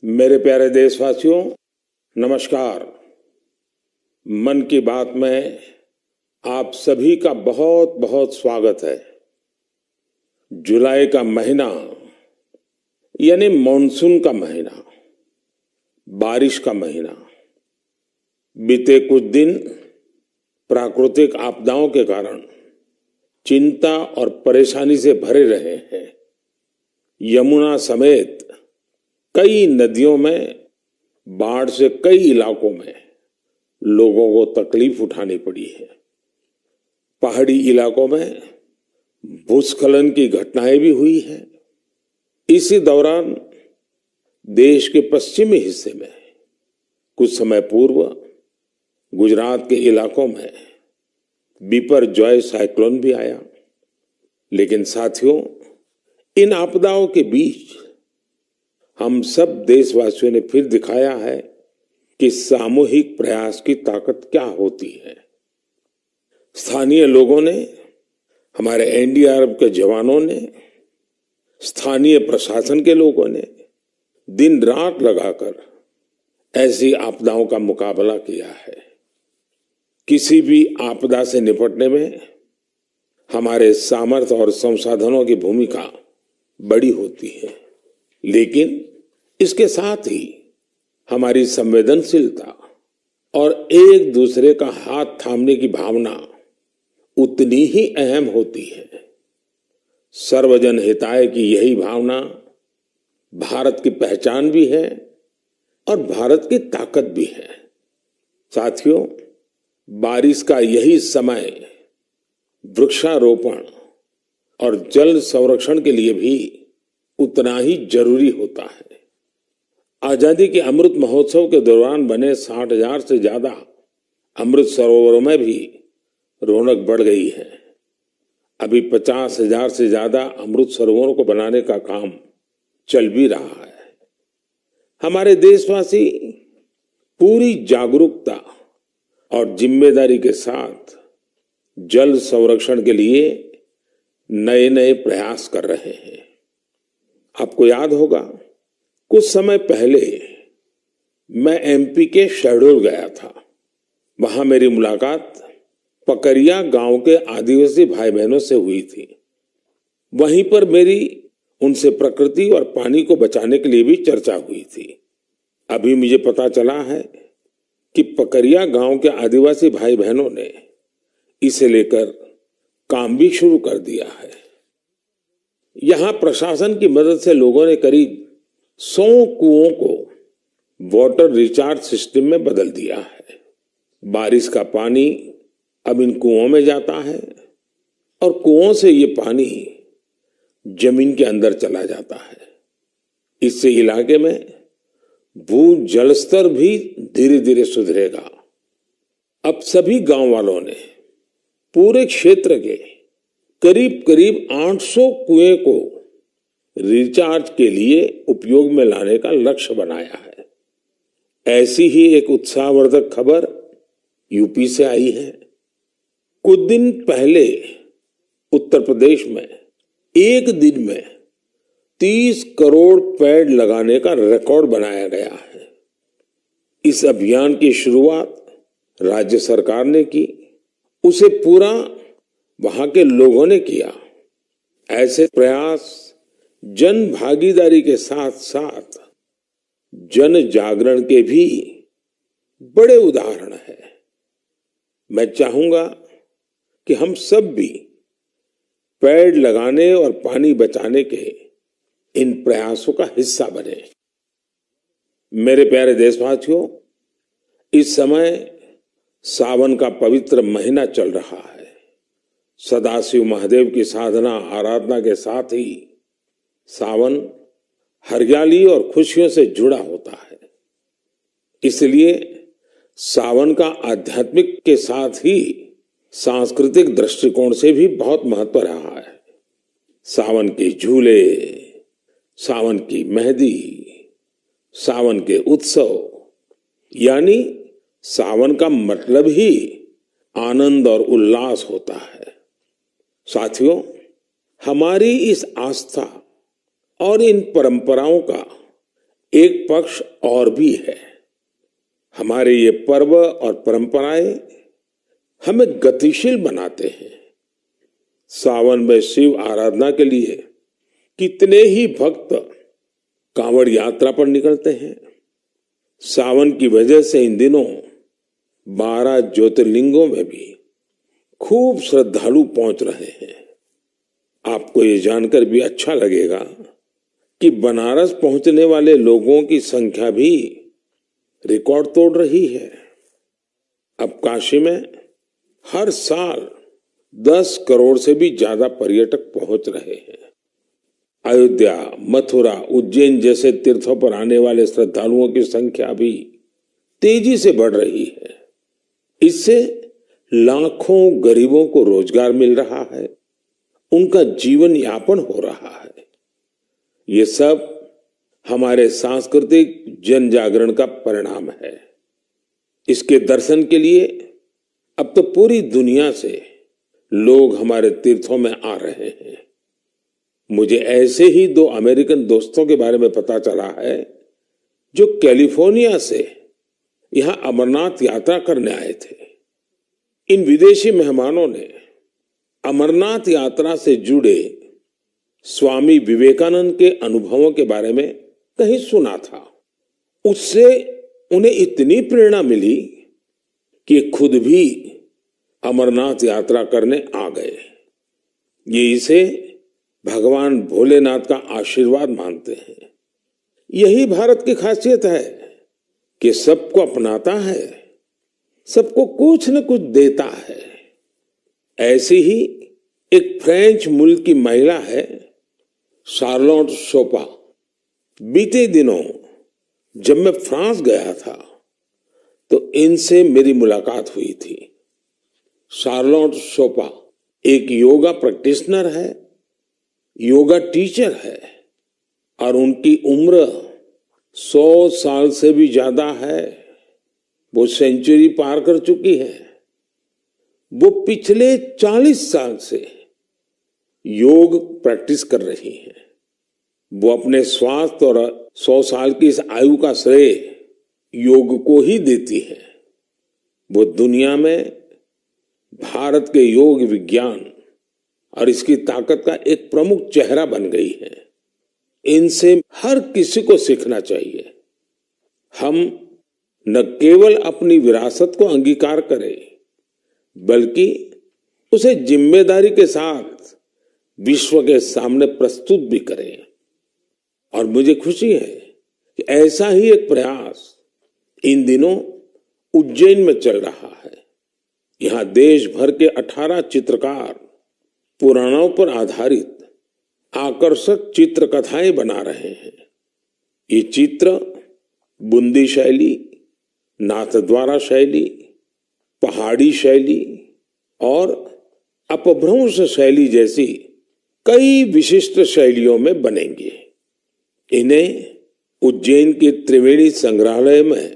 मेरे प्यारे देशवासियों, नमस्कार। मन की बात में आप सभी का बहुत बहुत स्वागत है। जुलाई का महीना यानी मॉनसून का महीना, बारिश का महीना। बीते कुछ दिन प्राकृतिक आपदाओं के कारण चिंता और परेशानी से भरे रहे हैं। यमुना समेत कई नदियों में बाढ़ से कई इलाकों में लोगों को तकलीफ उठानी पड़ी है। पहाड़ी इलाकों में भूस्खलन की घटनाएं भी हुई हैं। इसी दौरान देश के पश्चिमी हिस्से में कुछ समय पूर्व गुजरात के इलाकों में बिपरजॉय साइक्लोन भी आया। लेकिन साथियों, इन आपदाओं के बीच हम सब देशवासियों ने फिर दिखाया है कि सामूहिक प्रयास की ताकत क्या होती है। स्थानीय लोगों ने, हमारे एनडीआरएफ के जवानों ने, स्थानीय प्रशासन के लोगों ने दिन रात लगाकर ऐसी आपदाओं का मुकाबला किया है। किसी भी आपदा से निपटने में हमारे सामर्थ्य और संसाधनों की भूमिका बड़ी होती है, लेकिन इसके साथ ही हमारी संवेदनशीलता और एक दूसरे का हाथ थामने की भावना उतनी ही अहम होती है। सर्वजन हिताय की यही भावना भारत की पहचान भी है और भारत की ताकत भी है। साथियों, बारिश का यही समय वृक्षारोपण और जल संरक्षण के लिए भी उतना ही जरूरी होता है। आजादी के अमृत महोत्सव के दौरान बने 60,000 से ज्यादा अमृत सरोवरों में भी रौनक बढ़ गई है। अभी 50,000 से ज्यादा अमृत सरोवरों को बनाने का काम चल भी रहा है। हमारे देशवासी पूरी जागरूकता और जिम्मेदारी के साथ जल संरक्षण के लिए नए नए प्रयास कर रहे हैं। आपको याद होगा, कुछ समय पहले मैं एमपी के शहडोल गया था। वहां मेरी मुलाकात पकरिया गांव के आदिवासी भाई बहनों से हुई थी। वहीं पर मेरी उनसे प्रकृति और पानी को बचाने के लिए भी चर्चा हुई थी। अभी मुझे पता चला है कि पकरिया गांव के आदिवासी भाई बहनों ने इसे लेकर काम भी शुरू कर दिया है। यहां प्रशासन की मदद से लोगों ने करीब 100 कुओं को वाटर रिचार्ज सिस्टम में बदल दिया है। बारिश का पानी अब इन कुओं में जाता है और कुओं से ये पानी जमीन के अंदर चला जाता है। इससे इलाके में भू जल स्तर भी धीरे धीरे सुधरेगा। अब सभी गांव वालों ने पूरे क्षेत्र के करीब करीब 800 कुएं को रिचार्ज के लिए उपयोग में लाने का लक्ष्य बनाया है। ऐसी ही एक उत्साहवर्धक खबर यूपी से आई है। कुछ दिन पहले उत्तर प्रदेश में एक दिन में 30 करोड़ पेड़ लगाने का रिकॉर्ड बनाया गया है। इस अभियान की शुरुआत राज्य सरकार ने की, उसे पूरा वहां के लोगों ने किया। ऐसे प्रयास जन भागीदारी के साथ साथ जन जागरण के भी बड़े उदाहरण है। मैं चाहूंगा कि हम सब भी पेड़ लगाने और पानी बचाने के इन प्रयासों का हिस्सा बने। मेरे प्यारे देशवासियों, इस समय सावन का पवित्र महीना चल रहा है। सदाशिव महादेव की साधना आराधना के साथ ही सावन हरियाली और खुशियों से जुड़ा होता है। इसलिए सावन का आध्यात्मिक के साथ ही सांस्कृतिक दृष्टिकोण से भी बहुत महत्व रहा है। सावन के झूले, सावन की मेहंदी, सावन के उत्सव, यानी सावन का मतलब ही आनंद और उल्लास होता है। साथियों, हमारी इस आस्था और इन परंपराओं का एक पक्ष और भी है। हमारे ये पर्व और परंपराएं हमें गतिशील बनाते हैं। सावन में शिव आराधना के लिए कितने ही भक्त कांवड़ यात्रा पर निकलते हैं। सावन की वजह से इन दिनों 12 ज्योतिर्लिंगों में भी खूब श्रद्धालु पहुंच रहे हैं। आपको ये जानकर भी अच्छा लगेगा कि बनारस पहुंचने वाले लोगों की संख्या भी रिकॉर्ड तोड़ रही है। अब काशी में हर साल 10 करोड़ से भी ज्यादा पर्यटक पहुंच रहे हैं। अयोध्या, मथुरा, उज्जैन जैसे तीर्थों पर आने वाले श्रद्धालुओं की संख्या भी तेजी से बढ़ रही है। इससे लाखों गरीबों को रोजगार मिल रहा है, उनका जीवन यापन हो रहा है। ये सब हमारे सांस्कृतिक जन जागरण का परिणाम है। इसके दर्शन के लिए अब तो पूरी दुनिया से लोग हमारे तीर्थों में आ रहे हैं। मुझे ऐसे ही 2 अमेरिकन दोस्तों के बारे में पता चला है जो कैलिफोर्निया से यहां अमरनाथ यात्रा करने आए थे। इन विदेशी मेहमानों ने अमरनाथ यात्रा से जुड़े स्वामी विवेकानंद के अनुभवों के बारे में कहीं सुना था। उससे उन्हें इतनी प्रेरणा मिली कि खुद भी अमरनाथ यात्रा करने आ गए। ये इसे भगवान भोलेनाथ का आशीर्वाद मानते हैं। यही भारत की खासियत है कि सबको अपनाता है, सबको कुछ न कुछ देता है। ऐसी ही एक फ्रेंच मुल्क की महिला है शार्लोट शोपा। बीते दिनों जब मैं फ्रांस गया था तो इनसे मेरी मुलाकात हुई थी। शार्लोट शोपा एक योगा प्रैक्टिशनर है, योगा टीचर है और उनकी उम्र 100 साल से भी ज्यादा है। वो सेंचुरी पार कर चुकी है। वो पिछले 40 साल से योग प्रैक्टिस कर रही हैं। वो अपने स्वास्थ्य और 100 साल की इस आयु का श्रेय योग को ही देती है। वो दुनिया में भारत के योग विज्ञान और इसकी ताकत का एक प्रमुख चेहरा बन गई है। इनसे हर किसी को सीखना चाहिए। हम न केवल अपनी विरासत को अंगीकार करें बल्कि उसे जिम्मेदारी के साथ विश्व के सामने प्रस्तुत भी करें। और मुझे खुशी है कि ऐसा ही एक प्रयास इन दिनों उज्जैन में चल रहा है। यहाँ देश भर के 18 चित्रकार पुराणों पर आधारित आकर्षक चित्रकथाएं बना रहे हैं। ये चित्र बूंदी शैली, नाथद्वारा शैली, पहाड़ी शैली और अपभ्रंश शैली जैसी कई विशिष्ट शैलियों में बनेंगे। इन्हें उज्जैन के त्रिवेणी संग्रहालय में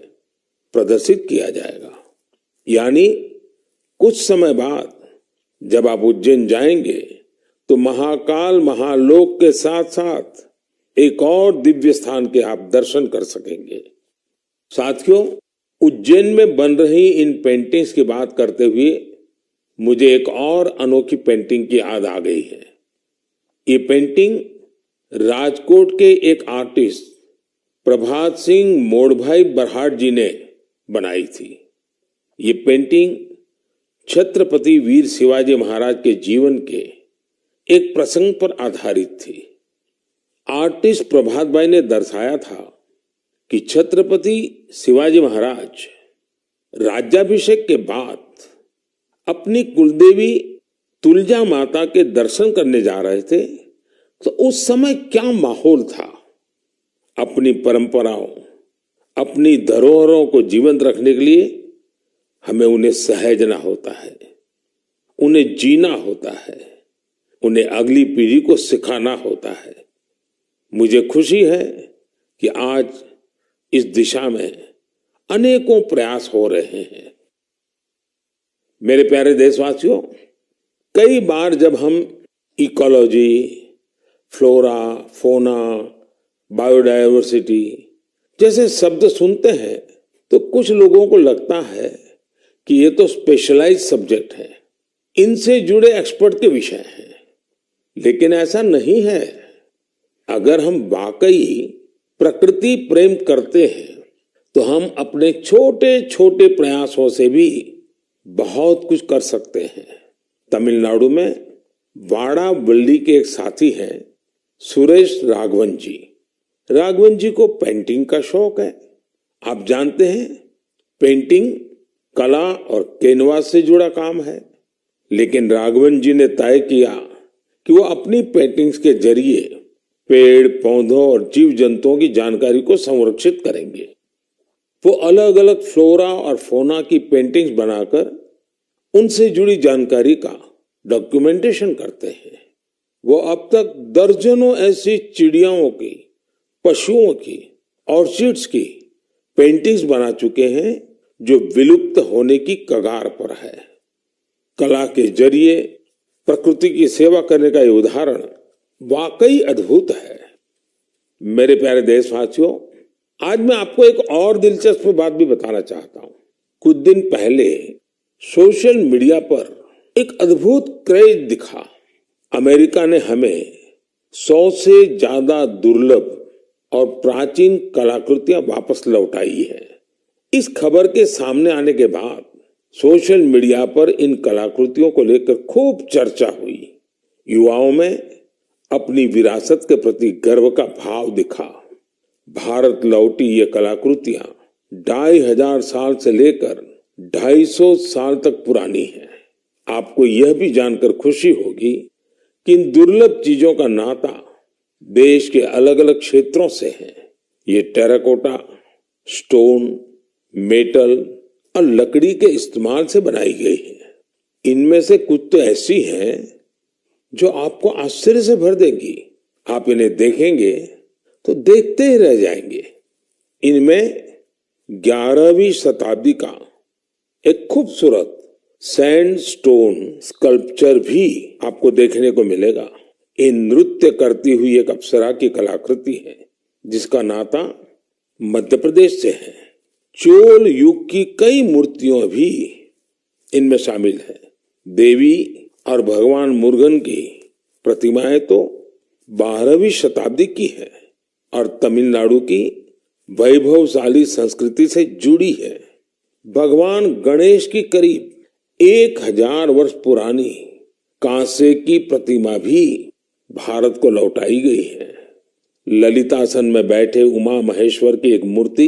प्रदर्शित किया जाएगा। यानी कुछ समय बाद जब आप उज्जैन जाएंगे तो महाकाल महालोक के साथ साथ एक और दिव्य स्थान के आप दर्शन कर सकेंगे। साथियों, उज्जैन में बन रही इन पेंटिंग्स की बात करते हुए मुझे एक और अनोखी पेंटिंग की याद आ गई है। ये पेंटिंग राजकोट के एक आर्टिस्ट प्रभात सिंह मोड़भाई बरहाट जी ने बनाई थी। ये पेंटिंग छत्रपति वीर शिवाजी महाराज के जीवन के एक प्रसंग पर आधारित थी। आर्टिस्ट प्रभात भाई ने दर्शाया था कि छत्रपति शिवाजी महाराज राज्याभिषेक के बाद अपनी कुलदेवी तुलजा माता के दर्शन करने जा रहे थे तो उस समय क्या माहौल था। अपनी परंपराओं, अपनी धरोहरों को जीवंत रखने के लिए हमें उन्हें सहेजना होता है, उन्हें जीना होता है, उन्हें अगली पीढ़ी को सिखाना होता है। मुझे खुशी है कि आज इस दिशा में अनेकों प्रयास हो रहे हैं। मेरे प्यारे देशवासियों, कई बार जब हम इकोलॉजी, फ्लोरा, फोना, बायोडायवर्सिटी जैसे शब्द सुनते हैं तो कुछ लोगों को लगता है कि ये तो स्पेशलाइज सब्जेक्ट है, इनसे जुड़े एक्सपर्ट के विषय हैं, लेकिन ऐसा नहीं है। अगर हम वाकई प्रकृति प्रेम करते हैं तो हम अपने छोटे छोटे प्रयासों से भी बहुत कुछ कर सकते हैं। तमिलनाडु में वाड़ावल्ली के एक साथी हैं सुरेश राघवन जी। राघवन जी को पेंटिंग का शौक है। आप जानते हैं, पेंटिंग कला और कैनवास से जुड़ा काम है, लेकिन राघवन जी ने तय किया कि वो अपनी पेंटिंग्स के जरिए पेड़ पौधों और जीव जंतुओं की जानकारी को संरक्षित करेंगे। वो अलग अलग फ्लोरा और फौना की पेंटिंग्स बनाकर उनसे जुड़ी जानकारी का डॉक्यूमेंटेशन करते हैं। वो अब तक दर्जनों ऐसी चिड़ियाओं की, पशुओं की, ऑर्चिड्स की पेंटिंग्स बना चुके हैं जो विलुप्त होने की कगार पर है। कला के जरिए प्रकृति की सेवा करने का ये उदाहरण वाकई अद्भुत है। मेरे प्यारे देशवासियों, आज मैं आपको एक और दिलचस्प बात भी बताना चाहता हूं। कुछ दिन पहले सोशल मीडिया पर एक अद्भुत क्रेज दिखा। अमेरिका ने हमें 100 से ज्यादा दुर्लभ और प्राचीन कलाकृतियां वापस लौटाई है। इस खबर के सामने आने के बाद सोशल मीडिया पर इन कलाकृतियों को लेकर खूब चर्चा हुई। युवाओं में अपनी विरासत के प्रति गर्व का भाव दिखा। भारत लौटी ये कलाकृतियां 2500 साल से लेकर 250 साल तक पुरानी हैं। आपको यह भी जानकर खुशी होगी कि इन दुर्लभ चीजों का नाता देश के अलग अलग क्षेत्रों से है। ये टेराकोटा, स्टोन, मेटल और लकड़ी के इस्तेमाल से बनाई गई है। इनमें से कुछ तो ऐसी हैं जो आपको आश्चर्य से भर देंगी। आप इन्हें देखेंगे तो देखते ही रह जाएंगे। इनमें 11वीं शताब्दी का एक खूबसूरत सैंडस्टोन स्कल्पचर भी आपको देखने को मिलेगा। ये नृत्य करती हुई एक अप्सरा की कलाकृति है जिसका नाता मध्य प्रदेश से है। चोल युग की कई मूर्तियां भी इनमें शामिल है। देवी और भगवान मुरुगन की प्रतिमाएं तो 12वीं शताब्दी की है और तमिलनाडु की वैभवशाली संस्कृति से जुड़ी है। भगवान गणेश की करीब 1000 वर्ष पुरानी कांसे की प्रतिमा भी भारत को लौटाई गई है। ललितासन में बैठे उमा महेश्वर की एक मूर्ति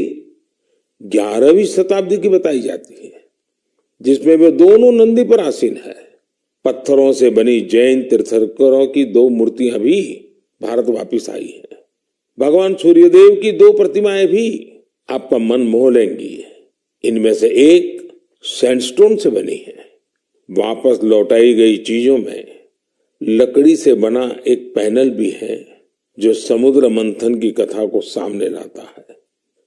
11वीं शताब्दी की बताई जाती है, जिसमें वे दोनों नंदी पर आसीन है। पत्थरों से बनी जैन तीर्थंकरों की 2 मूर्तियां भी भारत वापिस आई हैं। भगवान सूर्यदेव की 2 प्रतिमाएं भी आपका मन मोह लेंगी। इनमें से एक सैंडस्टोन से बनी है। वापस लौटाई गई चीजों में लकड़ी से बना एक पैनल भी है जो समुद्र मंथन की कथा को सामने लाता है।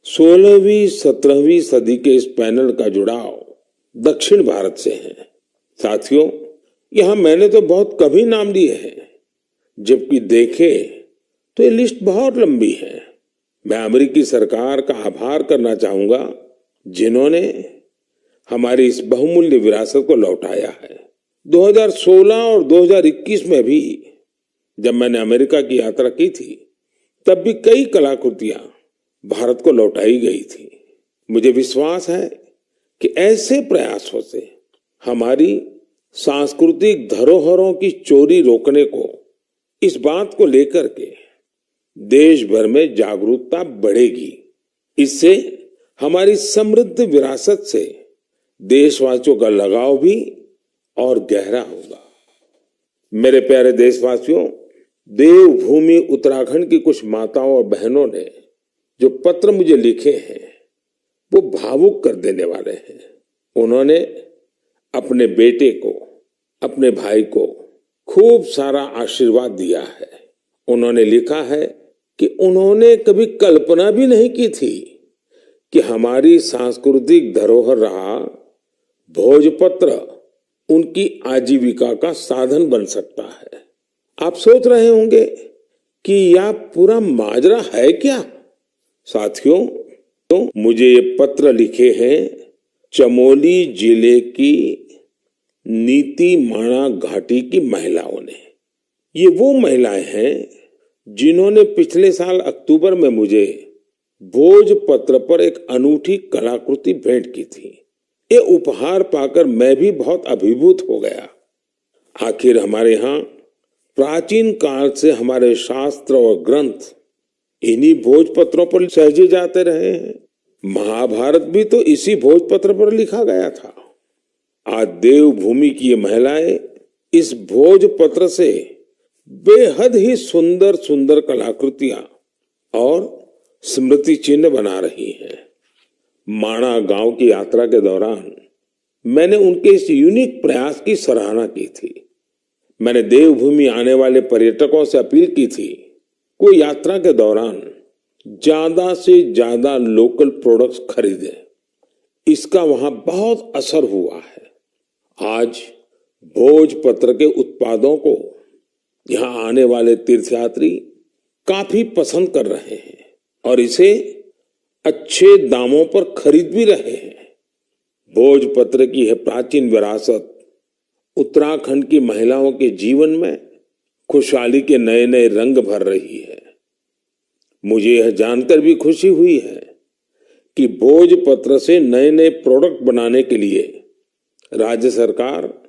16वीं 17वीं सदी के इस पैनल का जुड़ाव दक्षिण भारत से है। साथियों, यहां मैंने तो बहुत कभी नाम लिए हैं, जबकि देखे तो ये लिस्ट बहुत लंबी है। मैं अमेरिकी सरकार का आभार करना चाहूंगा जिन्होंने हमारी इस बहुमूल्य विरासत को लौटाया है। 2016 और 2021 में भी जब मैंने अमेरिका की यात्रा की थी, तब भी कई कलाकृतियां भारत को लौटाई गई थी। मुझे विश्वास है कि ऐसे प्रयासों से हमारी सांस्कृतिक धरोहरों की चोरी रोकने को, इस बात को लेकर के देश भर में जागरूकता बढ़ेगी। इससे हमारी समृद्ध विरासत से देशवासियों का लगाव भी और गहरा होगा। मेरे प्यारे देशवासियों, देवभूमि उत्तराखंड की कुछ माताओं और बहनों ने जो पत्र मुझे लिखे हैं वो भावुक कर देने वाले हैं। उन्होंने अपने बेटे को, अपने भाई को खूब सारा आशीर्वाद दिया है। उन्होंने लिखा है कि उन्होंने कभी कल्पना भी नहीं की थी कि हमारी सांस्कृतिक धरोहर रहा भोजपत्र उनकी आजीविका का साधन बन सकता है। आप सोच रहे होंगे कि यह पूरा माजरा है क्या? साथियों, तो मुझे ये पत्र लिखे हैं चमोली जिले की नीति माणा घाटी की महिलाओं ने। ये वो महिलाएं हैं जिन्होंने पिछले साल अक्टूबर में मुझे भोजपत्र पर एक अनूठी कलाकृति भेंट की थी। ये उपहार पाकर मैं भी बहुत अभिभूत हो गया। आखिर हमारे यहाँ प्राचीन काल से हमारे शास्त्र और ग्रंथ इन्हीं भोजपत्रों पर सहेजे जाते रहे हैं। महाभारत भी तो इसी भोजपत्र पर लिखा गया था। आज देवभूमि की ये महिलाएं इस भोजपत्र से बेहद ही सुंदर सुंदर कलाकृतियां और स्मृति चिन्ह बना रही हैं। माणा गांव की यात्रा के दौरान मैंने उनके इस यूनिक प्रयास की सराहना की थी। मैंने देवभूमि आने वाले पर्यटकों से अपील की थी कि यात्रा के दौरान ज्यादा से ज्यादा लोकल प्रोडक्ट्स खरीदें। इसका वहां बहुत असर हुआ है। आज भोजपत्र के उत्पादों को यहाँ आने वाले तीर्थयात्री काफी पसंद कर रहे हैं और इसे अच्छे दामों पर खरीद भी रहे हैं। भोजपत्र की यह प्राचीन विरासत उत्तराखंड की महिलाओं के जीवन में खुशहाली के नए नए रंग भर रही है। मुझे यह जानकर भी खुशी हुई है कि भोजपत्र से नए नए प्रोडक्ट बनाने के लिए राज्य सरकार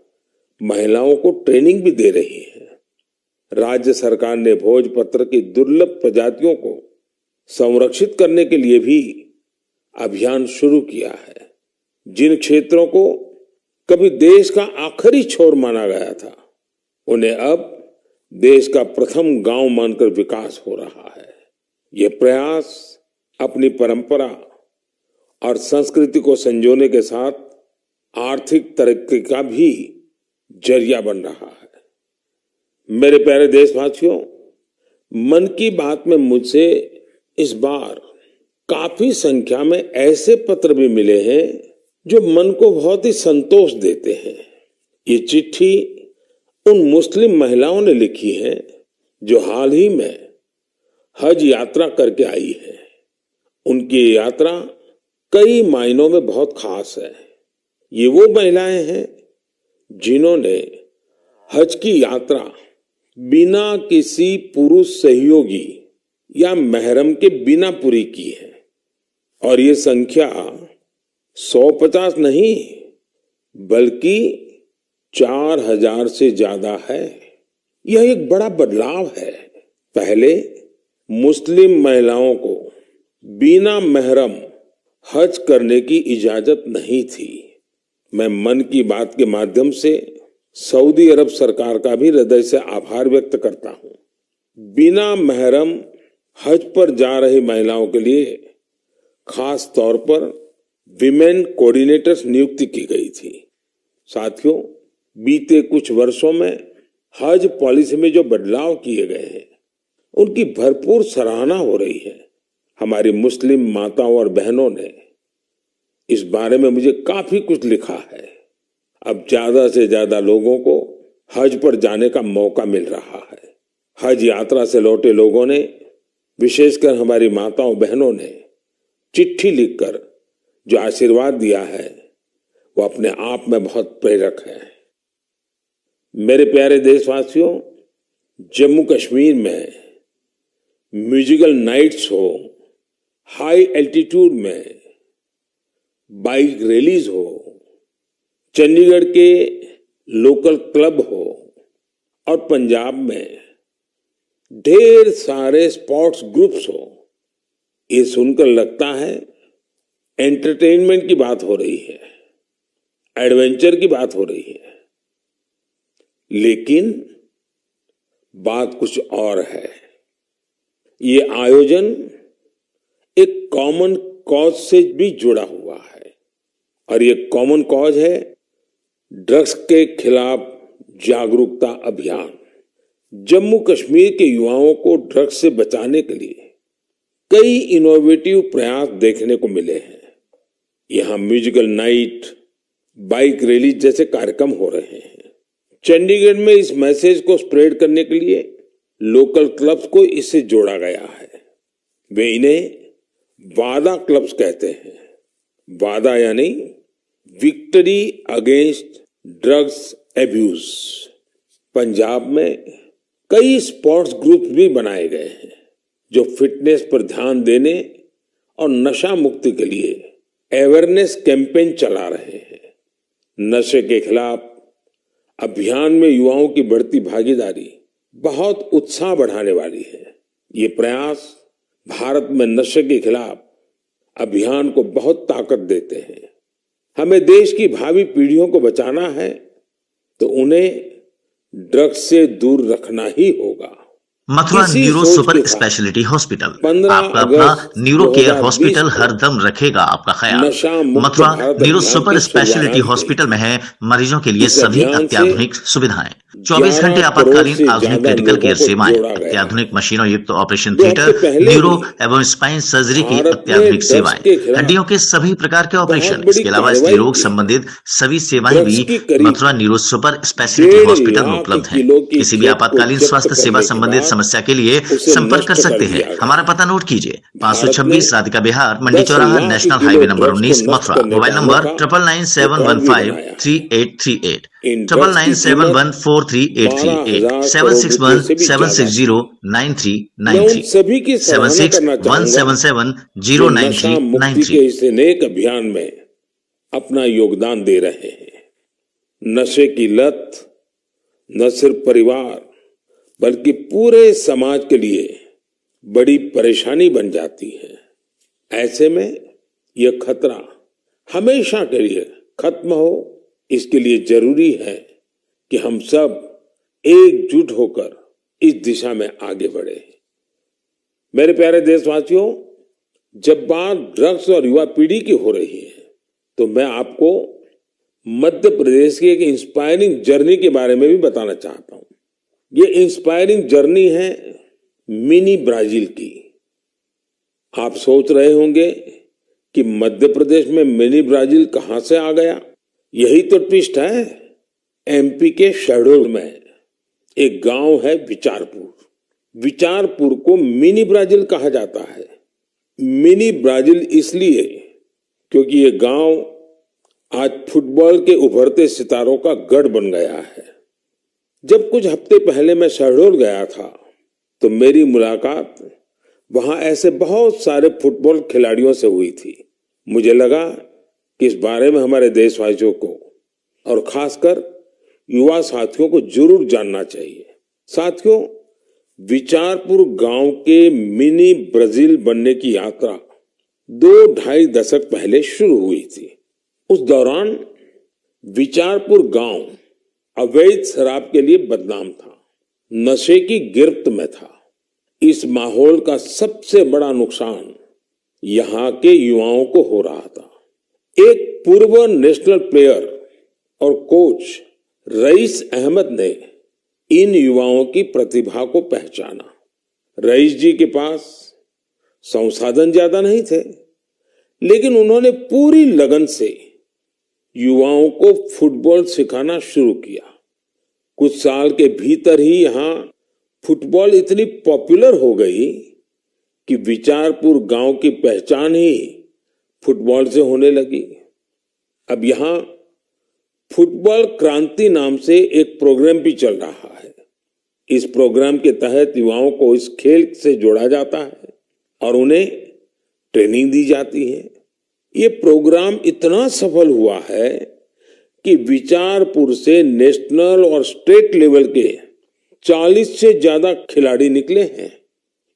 महिलाओं को ट्रेनिंग भी दे रही है। राज्य सरकार ने भोजपत्र की दुर्लभ प्रजातियों को संरक्षित करने के लिए भी अभियान शुरू किया है। जिन क्षेत्रों को कभी देश का आखिरी छोर माना गया था, उन्हें अब देश का प्रथम गांव मानकर विकास हो रहा है। ये प्रयास अपनी परंपरा और संस्कृति को संजोने के साथ आर्थिक तरक्की का भी जरिया बन रहा है। मेरे प्यारे देशवासियों, मन की बात में मुझसे इस बार काफी संख्या में ऐसे पत्र भी मिले हैं जो मन को बहुत ही संतोष देते हैं। ये चिट्ठी उन मुस्लिम महिलाओं ने लिखी है जो हाल ही में हज यात्रा करके आई है। उनकी यात्रा कई मायनों में बहुत खास है। ये वो महिलाएं हैं जिन्होंने हज की यात्रा बिना किसी पुरुष सहयोगी या महरम के बिना पूरी की है और ये संख्या 150 नहीं बल्कि 4000 से ज्यादा है। यह एक बड़ा बदलाव है। पहले मुस्लिम महिलाओं को बिना महरम हज करने की इजाजत नहीं थी। मैं मन की बात के माध्यम से सऊदी अरब सरकार का भी हृदय से आभार व्यक्त करता हूं। बिना महरम हज पर जा रही महिलाओं के लिए खास तौर पर विमेन कोऑर्डिनेटर्स नियुक्ति की गई थी। साथियों, बीते कुछ वर्षों में हज पॉलिसी में जो बदलाव किए गए हैं उनकी भरपूर सराहना हो रही है। हमारी मुस्लिम माताओं और बहनों ने इस बारे में मुझे काफी कुछ लिखा है। अब ज्यादा से ज्यादा लोगों को हज पर जाने का मौका मिल रहा है। हज यात्रा से लौटे लोगों ने, विशेषकर हमारी माताओं बहनों ने चिट्ठी लिखकर जो आशीर्वाद दिया है वो अपने आप में बहुत प्रेरक है। मेरे प्यारे देशवासियों, जम्मू कश्मीर में म्यूजिकल नाइट्स हो, हाई एल्टीट्यूड में बाइक रैलीज हो, चंडीगढ़ के लोकल क्लब हो और पंजाब में ढेर सारे स्पोर्ट्स ग्रुप्स हो, ये सुनकर लगता है एंटरटेनमेंट की बात हो रही है, एडवेंचर की बात हो रही है। लेकिन बात कुछ और है। ये आयोजन एक कॉमन कॉज से भी जुड़ा हुआ है और ये कॉमन कॉज है ड्रग्स के खिलाफ जागरूकता अभियान। जम्मू कश्मीर के युवाओं को ड्रग्स से बचाने के लिए कई इनोवेटिव प्रयास देखने को मिले हैं। यहाँ म्यूजिकल नाइट, बाइक रैली जैसे कार्यक्रम हो रहे हैं। चंडीगढ़ में इस मैसेज को स्प्रेड करने के लिए लोकल क्लब्स को इससे जोड़ा गया है। वे इन्हें वादा क्लब्स कहते हैं। वादा यानी victory against drugs abuse. Punjab में कई स्पोर्ट्स ग्रुप्स भी बनाए गए हैं जो फिटनेस पर ध्यान देने और नशा मुक्ति के लिए अवेयरनेस कैंपेन चला रहे हैं। नशे के खिलाफ अभियान में युवाओं की बढ़ती भागीदारी बहुत उत्साह बढ़ाने वाली है। ये प्रयास भारत में नशे के खिलाफ अभियान को बहुत ताकत देते हैं। हमें देश की भावी पीढ़ियों को बचाना है तो उन्हें ड्रग्स से दूर रखना ही होगा। Mathura neuro super speciality hospital आपका अपना न्यूरो केयर हॉस्पिटल हर दम रखेगा आपका ख्याल। Mathura neuro super speciality hospital में है मरीजों के लिए सभी अत्याधुनिक सुविधाएं, 24 घंटे आपातकालीन आधुनिक क्रिटिकल केयर सेवाएं, अत्याधुनिक मशीनों युक्त ऑपरेशन थिएटर, न्यूरो एवं स्पाइन सर्जरी की अत्याधुनिक सेवाएं, हड्डियों के सभी प्रकार के ऑपरेशन, इसके अलावा स्त्री रोग संबंधित सभी सेवाएं भी Mathura neuro super speciality hospital में उपलब्ध है। किसी भी आपातकालीन स्वास्थ्य सेवा संबंधित समस्या के लिए संपर्क कर सकते हैं। हमारा पता नोट कीजिए, 526 राधिका बिहार, मंडी चौराहा, national highway number 19, Mathura. Mobile number 9997153838, 9997143838, 7617609393, 7617709393। इस नेक अभियान में अपना योगदान दे रहे हैं। नशे की लत न सिर्फ परिवार बल्कि पूरे समाज के लिए बड़ी परेशानी बन जाती है। ऐसे में यह खतरा हमेशा के लिए खत्म हो, इसके लिए जरूरी है कि हम सब एकजुट होकर इस दिशा में आगे बढ़े। मेरे प्यारे देशवासियों, जब बात ड्रग्स और युवा पीढ़ी की हो रही है तो मैं आपको मध्य प्रदेश की एक इंस्पायरिंग जर्नी के बारे में भी बताना चाहता हूं। ये इंस्पायरिंग जर्नी है मिनी ब्राजील की। आप सोच रहे होंगे कि मध्य प्रदेश में मिनी ब्राजील कहां से आ गया। यही तो ट्विस्ट है। एमपी के शहडोल में एक गांव है विचारपुर। विचारपुर को मिनी ब्राजील कहा जाता है। मिनी ब्राजील इसलिए क्योंकि ये गांव आज फुटबॉल के उभरते सितारों का गढ़ बन गया है। जब कुछ हफ्ते पहले मैं शहडोल गया था तो मेरी मुलाकात वहां ऐसे बहुत सारे फुटबॉल खिलाड़ियों से हुई थी। मुझे लगा कि इस बारे में हमारे देशवासियों को और खासकर युवा साथियों को जरूर जानना चाहिए। साथियों, विचारपुर गांव के मिनी ब्राजील बनने की यात्रा 2-2.5 दशक पहले शुरू हुई थी। उस दौरान विचारपुर गांव अवैध शराब के लिए बदनाम था, नशे की गिरफ्त में था। इस माहौल का सबसे बड़ा नुकसान यहां के युवाओं को हो रहा था। एक पूर्व नेशनल प्लेयर और कोच रईस अहमद ने इन युवाओं की प्रतिभा को पहचाना। रईस जी के पास संसाधन ज्यादा नहीं थे, लेकिन उन्होंने पूरी लगन से युवाओं को फुटबॉल सिखाना शुरू किया। कुछ साल के भीतर ही यहां फुटबॉल इतनी पॉपुलर हो गई कि विचारपुर गांव की पहचान ही फुटबॉल से होने लगी। अब यहां फुटबॉल क्रांति नाम से एक प्रोग्राम भी चल रहा है। इस प्रोग्राम के तहत युवाओं को इस खेल से जोड़ा जाता है और उन्हें ट्रेनिंग दी जाती है। ये प्रोग्राम इतना सफल हुआ है कि विचारपुर से नेशनल और स्टेट लेवल के 40 से ज्यादा खिलाड़ी निकले हैं।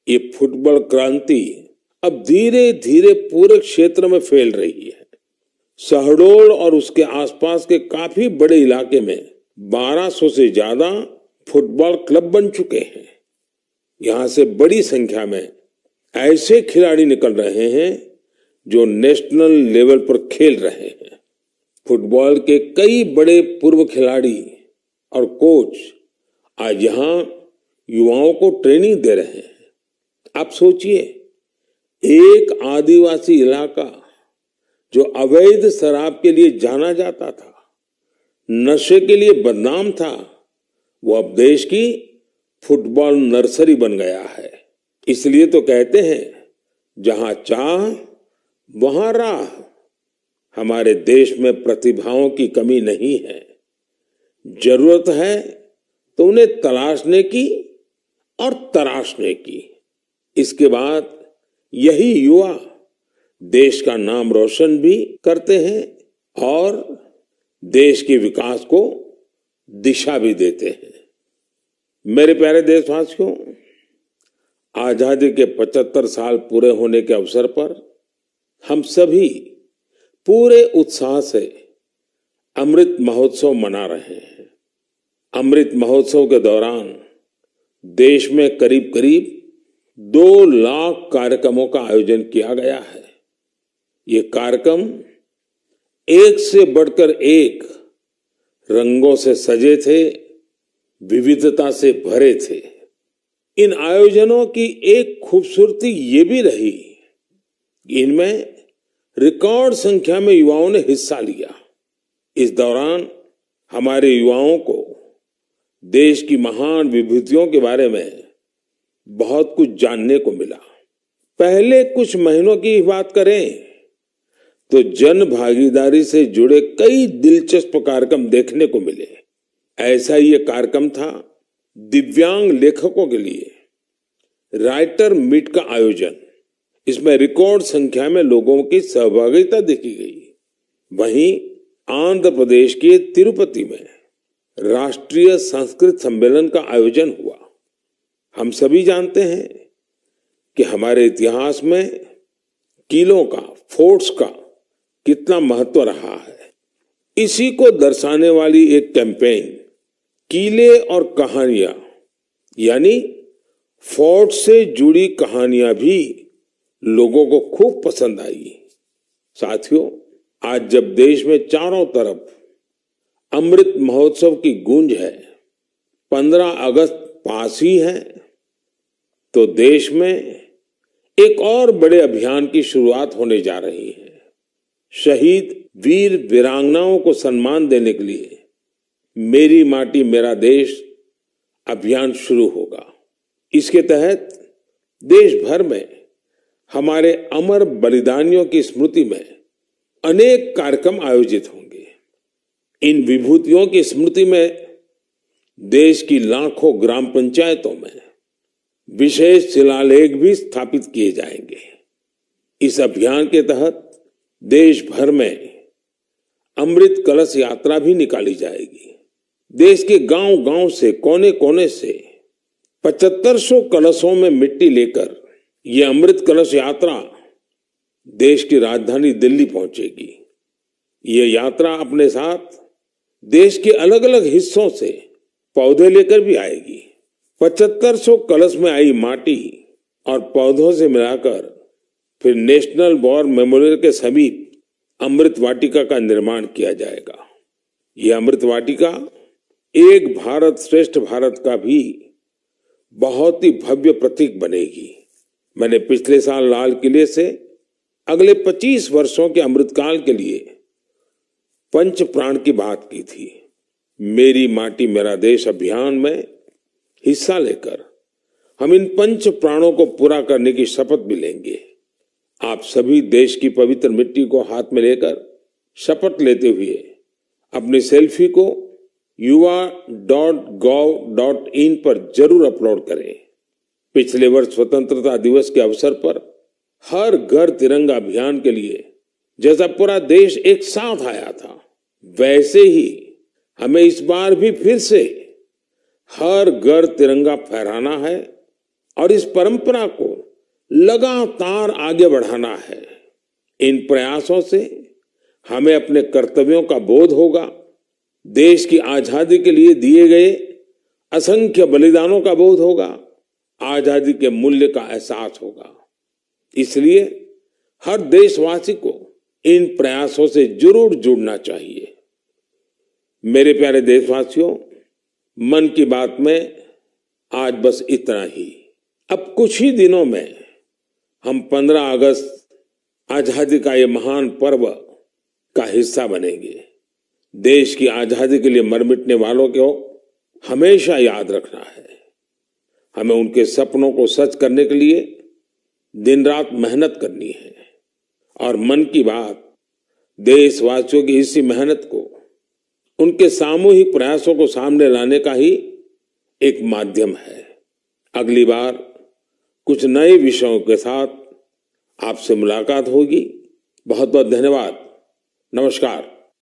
ये फुटबॉल क्रांति अब धीरे धीरे पूरे क्षेत्र में फैल रही है। शहडोल और उसके आसपास के काफी बड़े इलाके में 1200 से ज्यादा फुटबॉल क्लब बन चुके हैं। यहां से बड़ी संख्या में ऐसे खिलाड़ी निकल रहे हैं जो नेशनल लेवल पर खेल रहे हैं। फुटबॉल के कई बड़े पूर्व खिलाड़ी और कोच आज यहां युवाओं को ट्रेनिंग दे रहे हैं। आप सोचिए, एक आदिवासी इलाका जो अवैध शराब के लिए जाना जाता था, नशे के लिए बदनाम था, वो अब देश की फुटबॉल नर्सरी बन गया है। इसलिए तो कहते हैं जहां चाह वहां राह। हमारे देश में प्रतिभाओं की कमी नहीं है। जरूरत है तो उन्हें तलाशने की और तराशने की। इसके बाद यही युवा देश का नाम रोशन भी करते हैं और देश के विकास को दिशा भी देते हैं। मेरे प्यारे देशवासियों, आजादी के 75 साल पूरे होने के अवसर पर हम सभी पूरे उत्साह से अमृत महोत्सव मना रहे हैं। अमृत महोत्सव के दौरान देश में करीब करीब 2 लाख कार्यक्रमों का आयोजन किया गया है। ये कार्यक्रम एक से बढ़कर एक रंगों से सजे थे, विविधता से भरे थे। इन आयोजनों की एक खूबसूरती ये भी रही कि इनमें रिकॉर्ड संख्या में युवाओं ने हिस्सा लिया। इस दौरान हमारे युवाओं को देश की महान विभूतियों के बारे में बहुत कुछ जानने को मिला। पहले कुछ महीनों की बात करें तो जन भागीदारी से जुड़े कई दिलचस्प कार्यक्रम देखने को मिले। ऐसा ही एक कार्यक्रम था दिव्यांग लेखकों के लिए राइटर मीट का आयोजन। इसमें रिकॉर्ड संख्या में लोगों की सहभागिता देखी गई। वहीं आंध्र प्रदेश के तिरुपति में राष्ट्रीय संस्कृत सम्मेलन का आयोजन हुआ। हम सभी जानते हैं कि हमारे इतिहास में किलों का, फोर्ट्स का कितना महत्व रहा है। इसी को दर्शाने वाली एक कैंपेन किले और कहानियां यानी फोर्ट से जुड़ी कहानियां भी लोगों को खूब पसंद आई। साथियों, आज जब देश में चारों तरफ अमृत महोत्सव की गूंज है, 15 अगस्त पास ही है, तो देश में एक और बड़े अभियान की शुरुआत होने जा रही है। शहीद वीर वीरांगनाओं को सम्मान देने के लिए मेरी माटी मेरा देश अभियान शुरू होगा। इसके तहत देश भर में हमारे अमर बलिदानियों की स्मृति में अनेक कार्यक्रम आयोजित होंगे। इन विभूतियों की स्मृति में देश की लाखों ग्राम पंचायतों में विशेष शिलालेख भी स्थापित किए जाएंगे। इस अभियान के तहत देश भर में अमृत कलश यात्रा भी निकाली जाएगी। देश के गांव-गांव से, कोने-कोने से 7500 कलशों में मिट्टी लेकर ये अमृत कलश यात्रा देश की राजधानी दिल्ली पहुंचेगी। ये यात्रा अपने साथ देश के अलग अलग हिस्सों से पौधे लेकर भी आएगी। 7500 कलश में आई माटी और पौधों से मिलाकर फिर नेशनल वॉर मेमोरियल के समीप अमृत वाटिका का निर्माण किया जाएगा। ये अमृत वाटिका एक भारत श्रेष्ठ भारत का भी बहुत ही भव्य प्रतीक बनेगी। मैंने पिछले साल लाल किले से अगले 25 वर्षों के अमृतकाल के लिए पंच प्राण की बात की थी। मेरी माटी मेरा देश अभियान में हिस्सा लेकर हम इन पंच प्राणों को पूरा करने की शपथ भी लेंगे। आप सभी देश की पवित्र मिट्टी को हाथ में लेकर शपथ लेते हुए अपनी सेल्फी को yuva.gov.in पर जरूर अपलोड करें। पिछले वर्ष स्वतंत्रता दिवस के अवसर पर हर घर तिरंगा अभियान के लिए जैसा पूरा देश एक साथ आया था, वैसे ही हमें इस बार भी फिर से हर घर तिरंगा फहराना है और इस परंपरा को लगातार आगे बढ़ाना है। इन प्रयासों से हमें अपने कर्तव्यों का बोध होगा, देश की आजादी के लिए दिए गए असंख्य बलिदानों का बोध होगा, आजादी के मूल्य का एहसास होगा। इसलिए हर देशवासी को इन प्रयासों से जरूर जुड़ना चाहिए। मेरे प्यारे देशवासियों, मन की बात में आज बस इतना ही। अब कुछ ही दिनों में हम 15 अगस्त आजादी का ये महान पर्व का हिस्सा बनेंगे। देश की आजादी के लिए मर मिटने वालों को हमेशा याद रखना है। हमें उनके सपनों को सच करने के लिए दिन रात मेहनत करनी है और मन की बात देशवासियों की इसी मेहनत को, उनके सामूहिक प्रयासों को सामने लाने का ही एक माध्यम है। अगली बार कुछ नए विषयों के साथ आपसे मुलाकात होगी। बहुत बहुत धन्यवाद। नमस्कार।